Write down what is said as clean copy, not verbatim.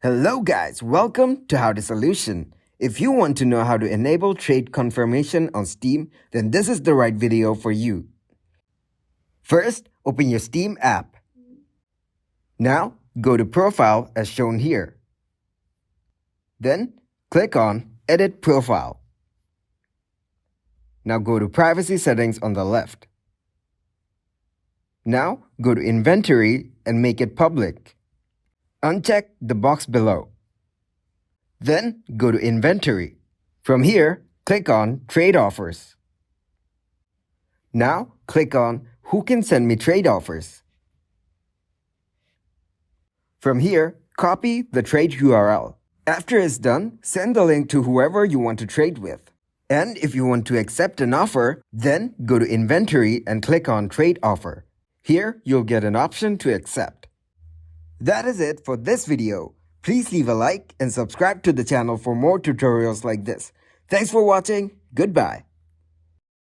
Hello guys, welcome to How to Solution. If you want to know how to enable trade confirmation on Steam, then this is the right video for you. First, open your Steam app. Now, go to Profile as shown here. Then, click on Edit Profile. Now go to Privacy Settings on the left. Now, go to Inventory and make it public. Uncheck the box below. Then go to Inventory. From here, click on Trade Offers. Now click on Who can send me trade offers? From here, copy the trade URL. After it's done, send the link to whoever you want to trade with. And if you want to accept an offer, then go to Inventory and click on Trade Offer. Here, you'll get an option to accept. That is it for this video. Please leave a like and subscribe to the channel for more tutorials like this. Thanks for watching. Goodbye.